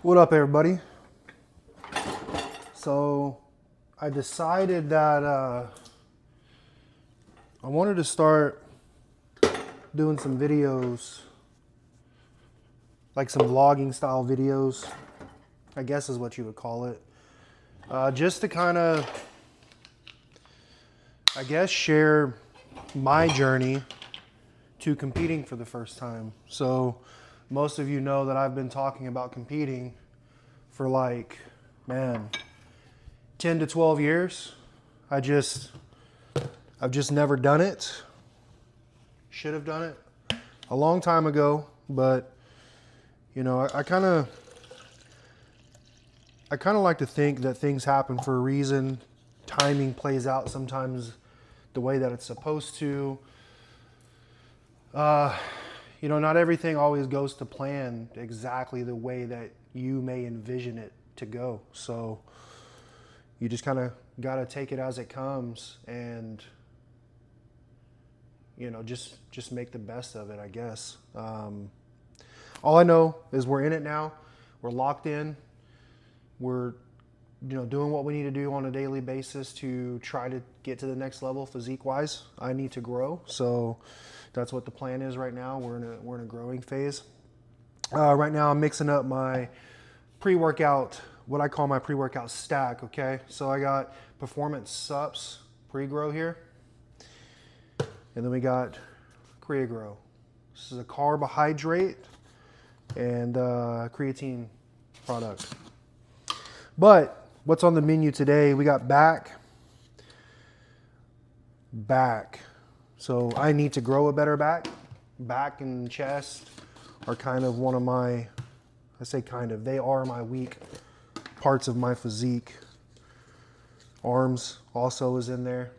What up, everybody? So, I decided that I wanted to start doing some videos, like some vlogging style videos, I guess is what you would call it. Just to kind of, I guess, share my journey to competing for the first time. So, most of you know that I've been talking about competing for like, man, 10 to 12 years. I've just never done it. Should have done it a long time ago, but you know, I kind of like to think that things happen for a reason. Timing plays out sometimes the way that it's supposed to. You know, not everything always goes to plan exactly the way that you may envision it to go. So you just kind of got to take it as it comes and, you know, just make the best of it, I guess. All I know is we're in it now. We're locked in. We're, you know, doing what we need to do on a daily basis to try to get to the next level physique-wise. I need to grow, so that's what the plan is right now. We're in a growing phase. Right now, I'm mixing up my pre-workout, what I call my pre-workout stack. Okay, so I got Performance Sups pre-grow here, and then we got Creagrow. This is a carbohydrate and creatine product. But what's on the menu today? We got back. So I need to grow a better back. Back and chest are kind of one of my, I say kind of, they are my weak parts of my physique. Arms also is in there.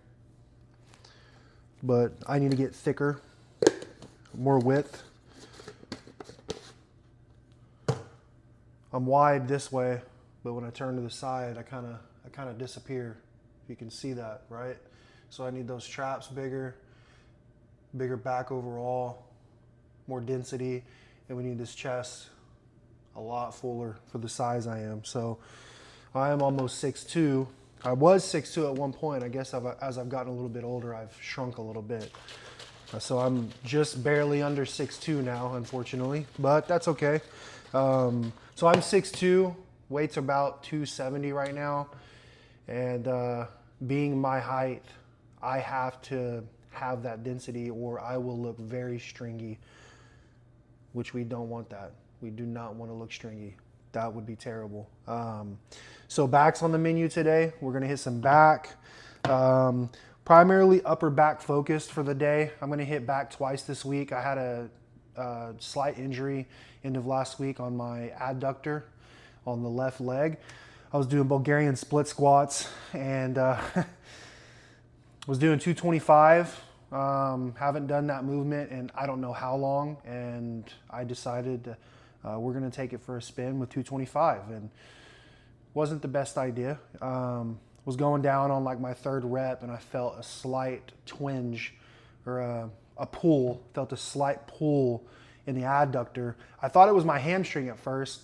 But I need to get thicker, more width. I'm wide this way, but when I turn to the side, I kind of disappear. You can see that, right? So I need those traps bigger back overall, more density, and we need this chest a lot fuller for the size I am. So I am almost 6'2". I was 6'2" at one point. I guess as I've gotten a little bit older, I've shrunk a little bit. So I'm just barely under 6'2" now, unfortunately, but that's okay. So I'm 6'2", weight's about 270 right now, and being my height, I have to have that density or I will look very stringy, which we don't want that. We do not want to look stringy. That would be terrible. So back's on the menu today. We're gonna hit some back. Primarily upper back focused for the day. I'm gonna hit back twice this week. I had a slight injury end of last week on my adductor on the left leg. I was doing Bulgarian split squats and was doing 225. Haven't done that movement in I don't know how long, and I decided we're gonna take it for a spin with 225, and wasn't the best idea. Was going down on like my third rep, and I felt a slight twinge or a pull. Felt a slight pull in the adductor. I thought it was my hamstring at first.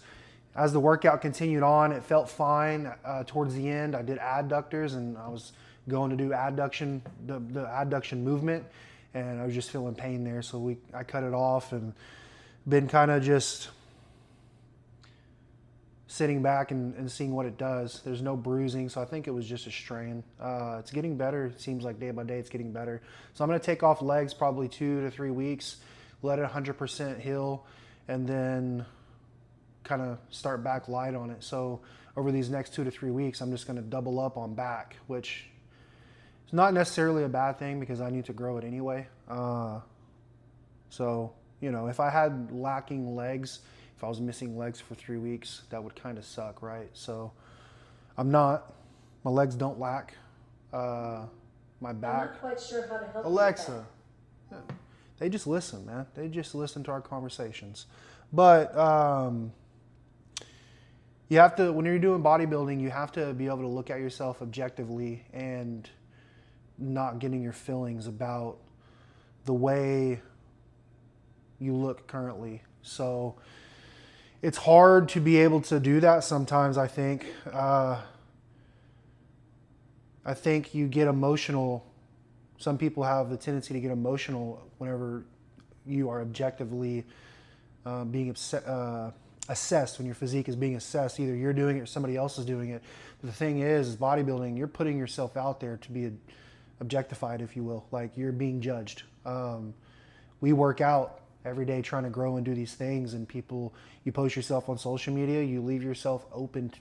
As the workout continued on, it felt fine. Towards the end, I did adductors, and I was going to do adduction, the adduction movement, and I was just feeling pain there. So I cut it off and been kind of just sitting back and seeing what it does. There's no bruising, so I think it was just a strain. It's getting better. It seems like day by day it's getting better. So I'm going to take off legs probably 2 to 3 weeks, let it 100% heal, and then kind of start back light on it. So over these next 2 to 3 weeks, I'm just going to double up on back, which is not necessarily a bad thing because I need to grow it anyway. So, you know, if I had lacking legs, if I was missing legs for 3 weeks, that would kind of suck, right? So I'm not. My legs don't lack. My back. I'm not quite sure how to help Alexa. Yeah. They just listen, man. They just listen to our conversations. But you have to, when you're doing bodybuilding, you have to be able to look at yourself objectively and not getting your feelings about the way you look currently. So it's hard to be able to do that sometimes, I think. I think you get emotional. Some people have the tendency to get emotional whenever you are objectively being assessed, when your physique is being assessed. Either you're doing it or somebody else is doing it. But the thing is bodybuilding, you're putting yourself out there to be objectified, if you will. Like, you're being judged. We work out every day trying to grow and do these things, and people, you post yourself on social media, you leave yourself open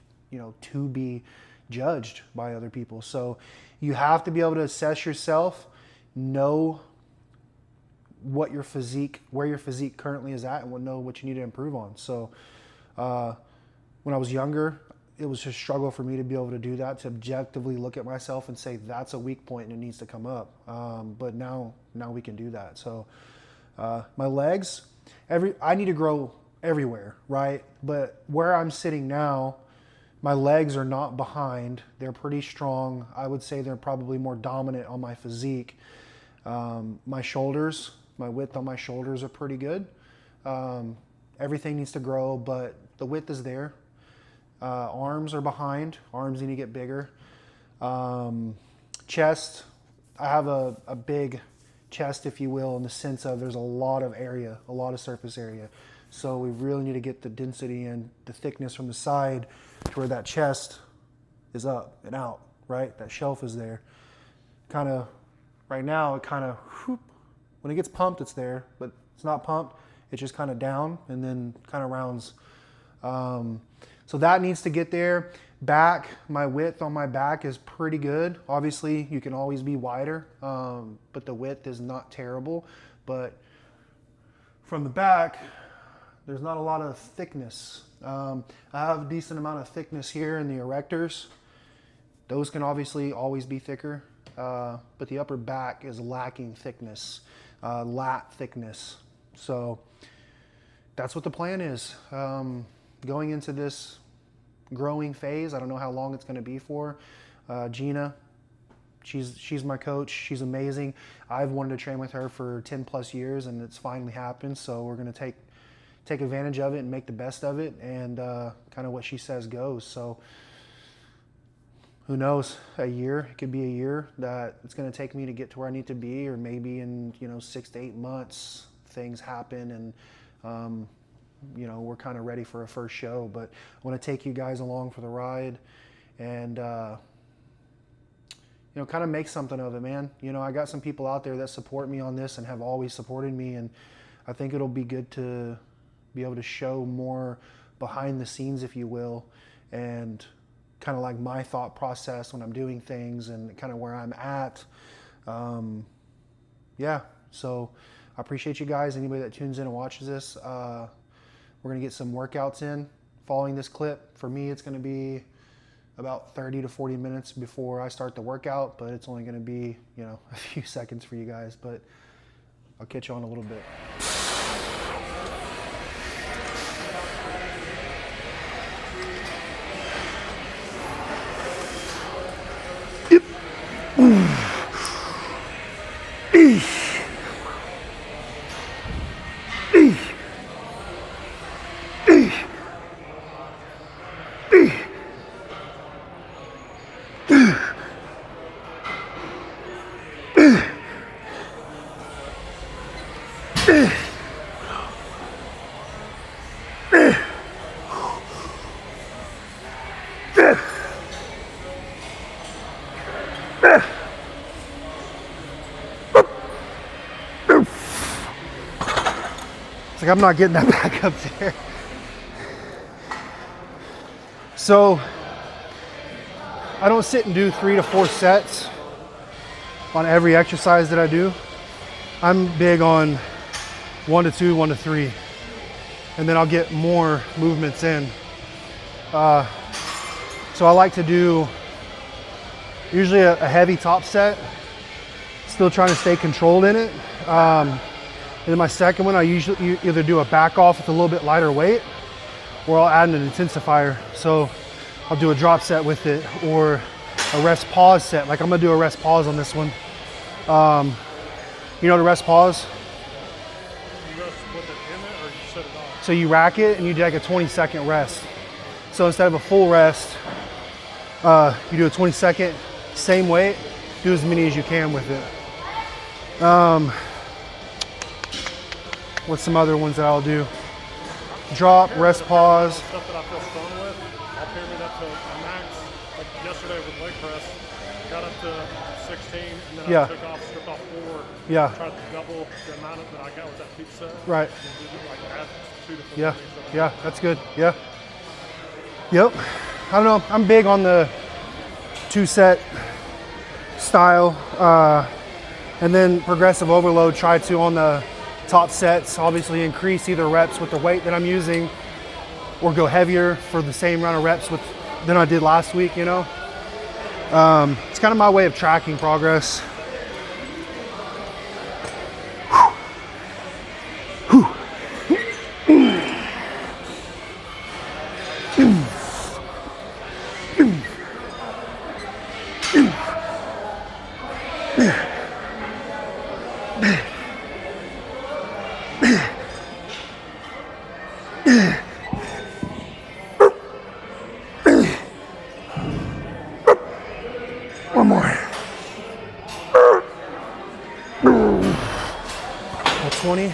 to be judged by other people. So you have to be able to assess yourself, know what your physique, where your physique currently is at, and know what you need to improve on. So when I was younger, it was a struggle for me to be able to do that, to objectively look at myself and say that's a weak point and it needs to come up. But now we can do that. So my legs, I need to grow everywhere, right? But where I'm sitting now, my legs are not behind. They're pretty strong. I would say they're probably more dominant on my physique. My shoulders, my width on my shoulders are pretty good. Everything needs to grow, but the width is there. Arms are behind. Arms need to get bigger. Chest, I have a big chest, if you will, in the sense of there's a lot of area, a lot of surface area. So we really need to get the density and the thickness from the side to where that chest is up and out, right? That shelf is there. Kind of, right now, it kind of, when it gets pumped, it's there, but it's not pumped. It's just kind of down and then kind of rounds. So that needs to get there. Back, my width on my back is pretty good. Obviously, you can always be wider, but the width is not terrible. But from the back, there's not a lot of thickness. I have a decent amount of thickness here in the erectors. Those can obviously always be thicker, but the upper back is lacking thickness, lat thickness. So that's what the plan is. Going into this growing phase, I don't know how long it's going to be for. Gina, she's my coach. She's amazing. I've wanted to train with her for 10 plus years, and it's finally happened. So we're going to take advantage of it and make the best of it, and kind of what she says goes. So who knows, a year, it could be a year that it's going to take me to get to where I need to be, or maybe in 6 to 8 months things happen and we're kind of ready for a first show. But I want to take you guys along for the ride and kind of make something of it, man. I got some people out there that support me on this and have always supported me, and I think it'll be good to be able to show more behind the scenes, if you will, and kind of like my thought process when I'm doing things and kind of where I'm at. So I appreciate you guys. Anybody that tunes in and watches this, we're going to get some workouts in following this clip. For me, it's going to be about 30 to 40 minutes before I start the workout, but it's only going to be, a few seconds for you guys, but I'll catch you on a little bit. It's like I'm not getting that back up there. So I don't sit and do 3 to 4 sets on every exercise that I do. I'm big on 1 to 2, 1 to 3, and then I'll get more movements in. So I like to do usually a heavy top set, still trying to stay controlled in it. And then my second one, I usually either do a back off with a little bit lighter weight, or I'll add an intensifier. So I'll do a drop set with it, or a rest pause set. Like I'm gonna do a rest pause on this one. The rest pause? rest with it in it, or you set it off? So you rack it and you do like a 20-second rest. So instead of a full rest, you do a 20-second, same weight, do as many as you can with it. What's some other ones that I'll do? Drop, rest, pause. Stuff that I feel strong with, I'll pyramid up to a max. Like yesterday with leg press, got up to 16, and then Yeah. I stripped off 4. Yeah. Tried to double the amount that I got with that peak set. Right. And then like add 2 to 4 Yeah, things. yeah, that's good. Yeah. Yep. I don't know. I'm big on the 2-set style, and then progressive overload. Try to on the top sets, obviously increase either reps with the weight that I'm using, or go heavier for the same amount of reps than I did last week. You know, it's kind of my way of tracking progress. One more. 20.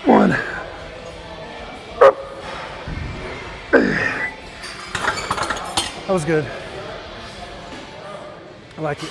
One. That was good. I like it.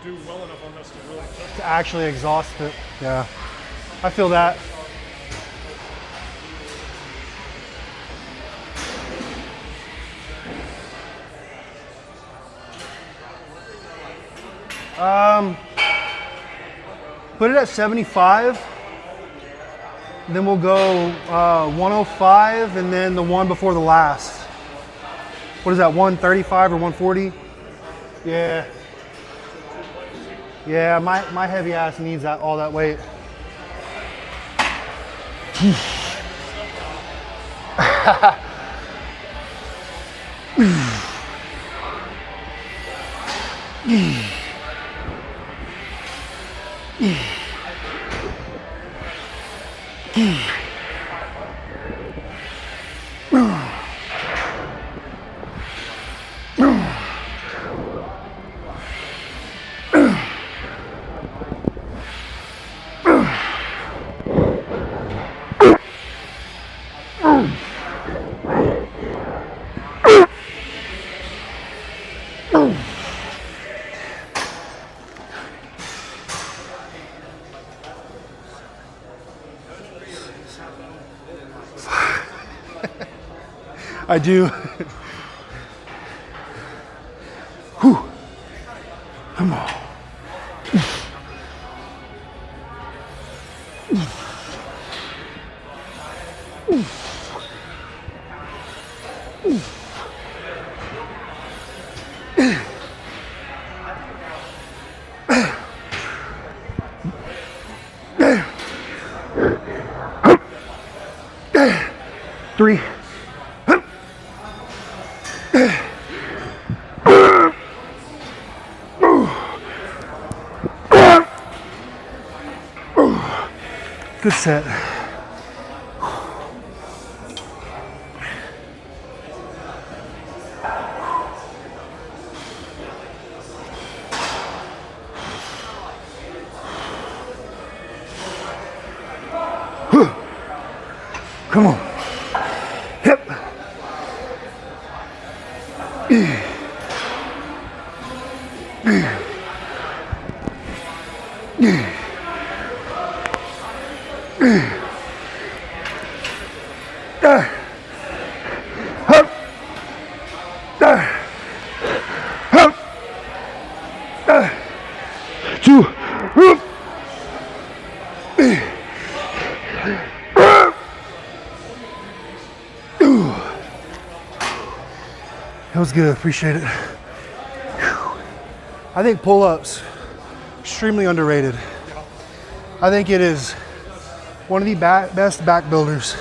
Do well enough on this to really test To actually exhaust it. Yeah. I feel that. Put it at 75. Then we'll go 105 and then the one before the last. What is that, 135 or 140? Yeah. Yeah, my heavy ass needs all that weight. I do. Whew. Come on. Three, Good set. Come on. Hip. Two. That was good, appreciate it. I think pull-ups, extremely underrated. I think it is one of the best back builders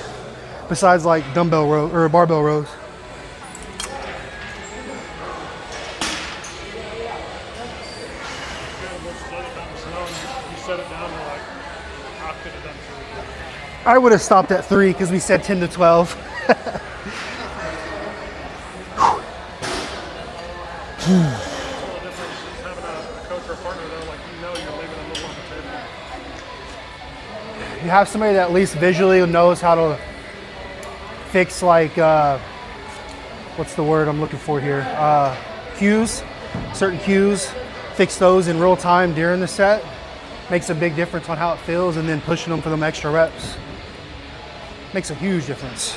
besides like dumbbell row or barbell rows. You set it down, you're like, I could have done 3. I would have stopped at 3 because we said 10 to 12. It's a little different having a coach or a partner though, like you know you're leaving a little on the table. You have somebody that at least visually knows how to fix like, what's the word I'm looking for here? Cues, certain cues, fix those in real time during the set. Makes a big difference on how it feels, and then pushing them for them extra reps. Makes a huge difference.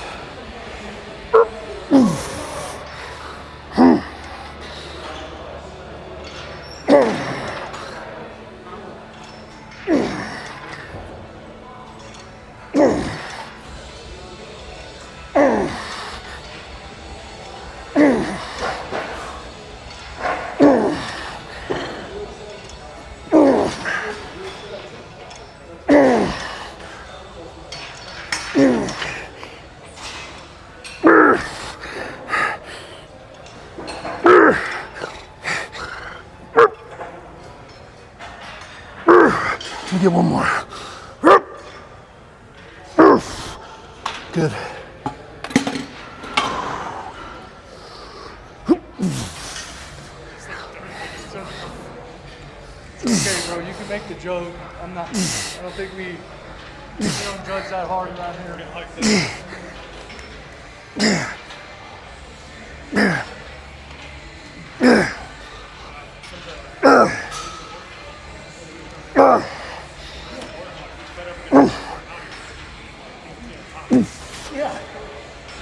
Let me get one more. Good. Okay, bro, you can make the joke. I'm not, I don't think we don't judge that hard around here. Like this.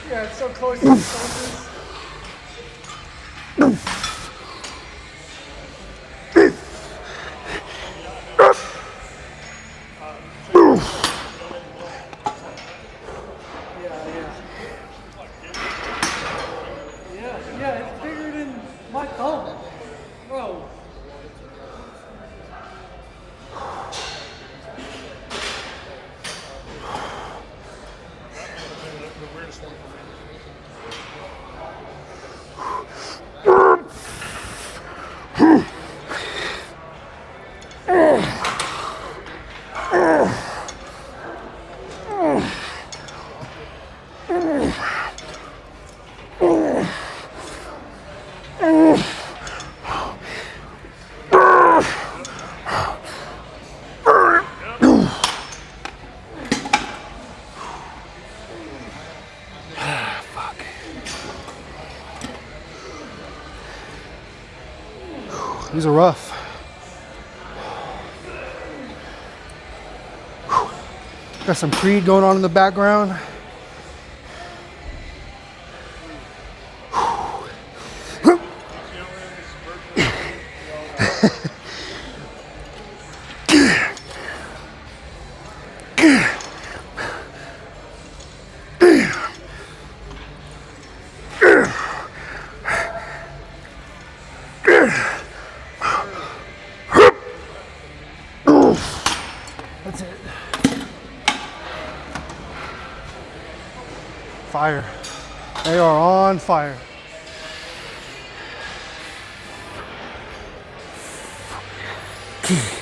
Yeah, it's so close to the shoulders. Yeah, it's bigger than my thumb. Bro. The weirdest one for me. These are rough. Got some Creed going on in the background. That's it. Fire. They are on fire. Yeah.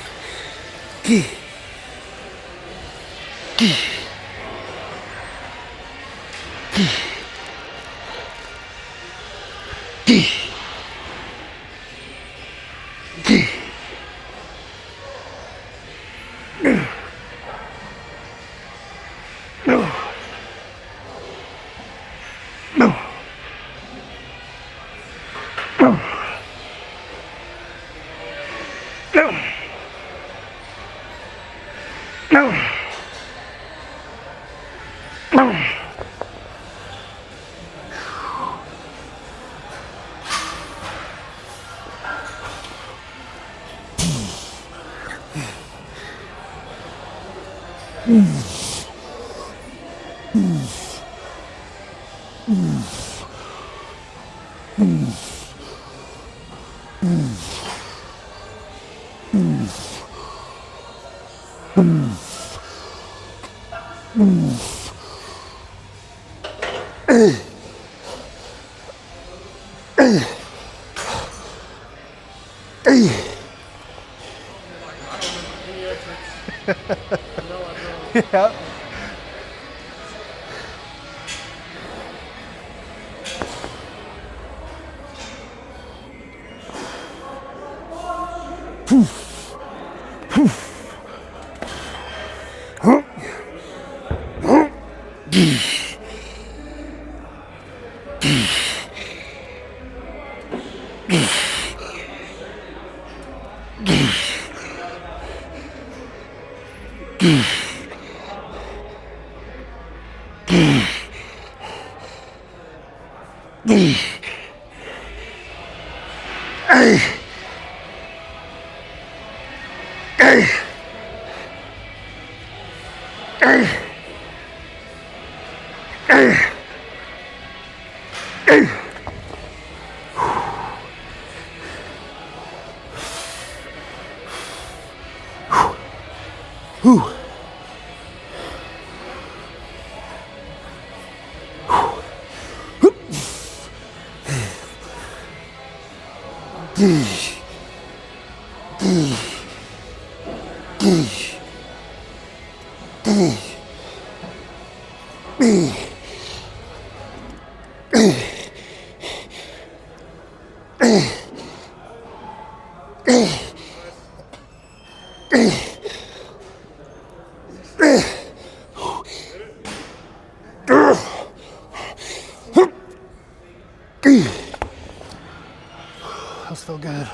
Those feel good.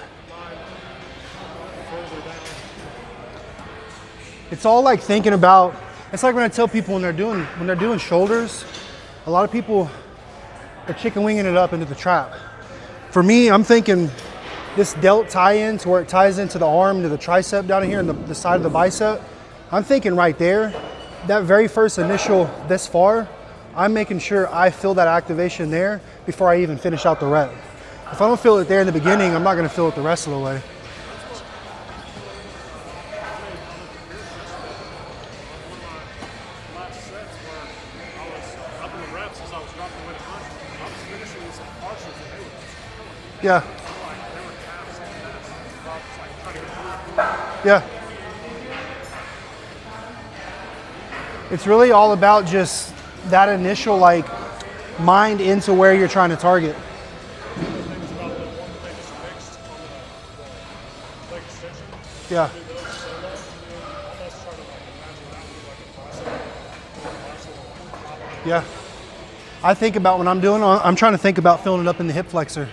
It's all like thinking about, it's like when I tell people when they're doing shoulders, a lot of people are chicken winging it up into the trap. For me, I'm thinking this delt tie-in to where it ties into the arm to the tricep down here and the side of the bicep. I'm thinking right there, that very first initial this far, I'm making sure I feel that activation there before I even finish out the rep. If I don't feel it there in the beginning, I'm not gonna feel it the rest of the way. Last sets where I was up in the reps as I was dropping the weight of punch, I was finishing these partials and they were Yeah, like, they were calves and this. I was like trying to get through. yeah. It's really all about just that initial like mind into where you're trying to target. Things about the one that they just fixed on the leg extension. Yeah. Do those solo, almost try to like imagine that would be like a bicep. Yeah. I think about when I'm doing, I'm trying to think about filling it up in the hip flexor.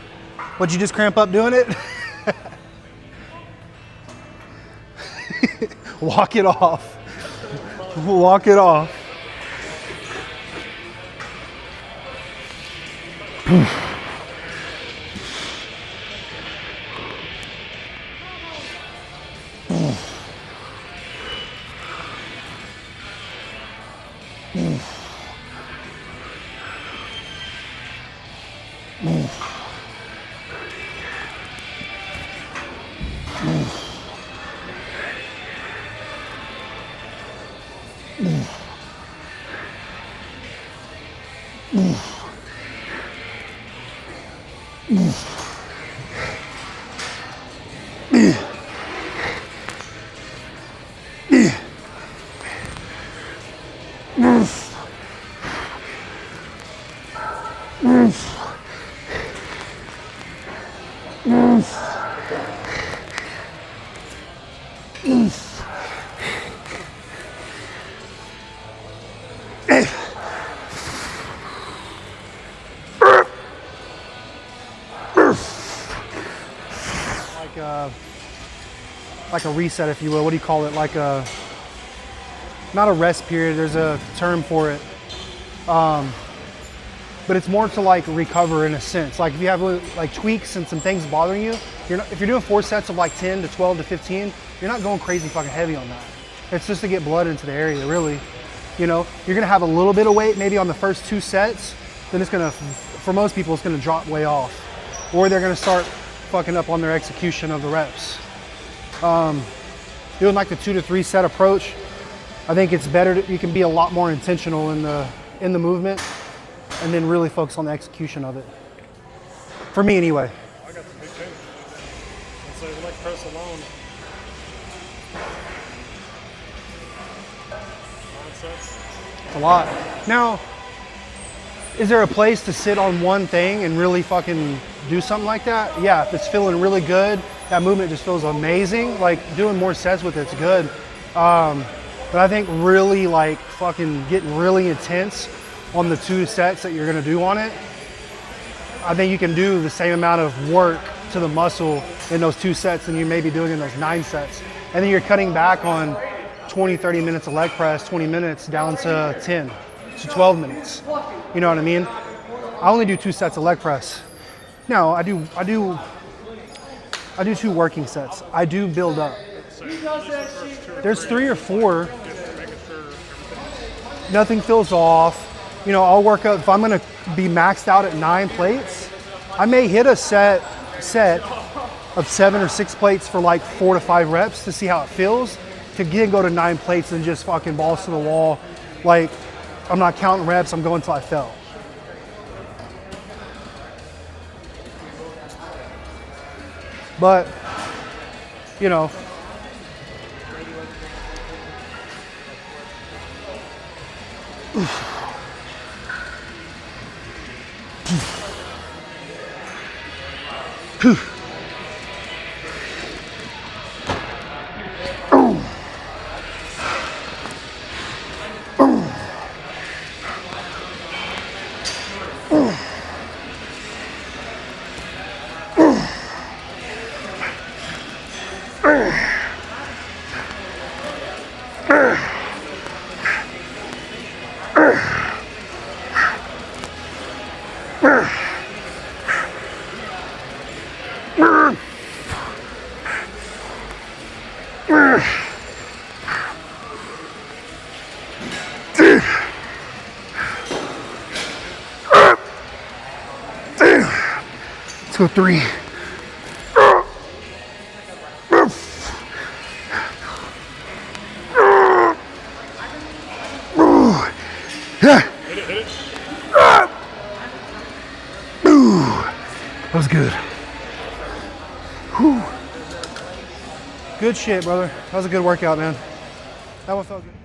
Would you just cramp up doing it? Walk it off. Walk it off. Like a reset, if you will. What do you call it? Like a, not a rest period. There's a term for it. But it's more to like recover in a sense. Like if you have like tweaks and some things bothering you, if you're doing 4 sets of like 10 to 12 to 15, you're not going crazy fucking heavy on that. It's just to get blood into the area, really. You know, you're gonna have a little bit of weight maybe on the first 2 sets, then it's gonna, for most people, it's gonna drop way off. Or they're gonna start fucking up on their execution of the reps. Doing like the 2 to 3 set approach, I think it's better you can be a lot more intentional in the movement and then really focus on the execution of it. For me anyway. I got the big change. And so leg press alone. 9 sets. It's a lot. Now, is there a place to sit on one thing and really fucking do something like that? Yeah, if it's feeling really good, that movement just feels amazing. Like doing more sets with it's good. But I think really like fucking getting really intense on the 2 sets that you're gonna do on it, I think you can do the same amount of work to the muscle in those 2 sets than you may be doing in those 9 sets. And then you're cutting back on 20, 30 minutes of leg press, 20 minutes down to 10 to 12 minutes. You know what I mean? I only do 2 sets of leg press. Now I do 2 working sets. I do build up. There's 3 or 4. Nothing feels off. You know, I'll work out, if I'm gonna be maxed out at 9 plates, I may hit a set of 7 or 6 plates for like 4 to 5 reps to see how it feels, to again go to 9 plates and just fucking balls to the wall. Like, I'm not counting reps, I'm going till I fell. But, you know, let's go 3. That was good. Whew. Good shit, brother. That was a good workout, man. That one felt good.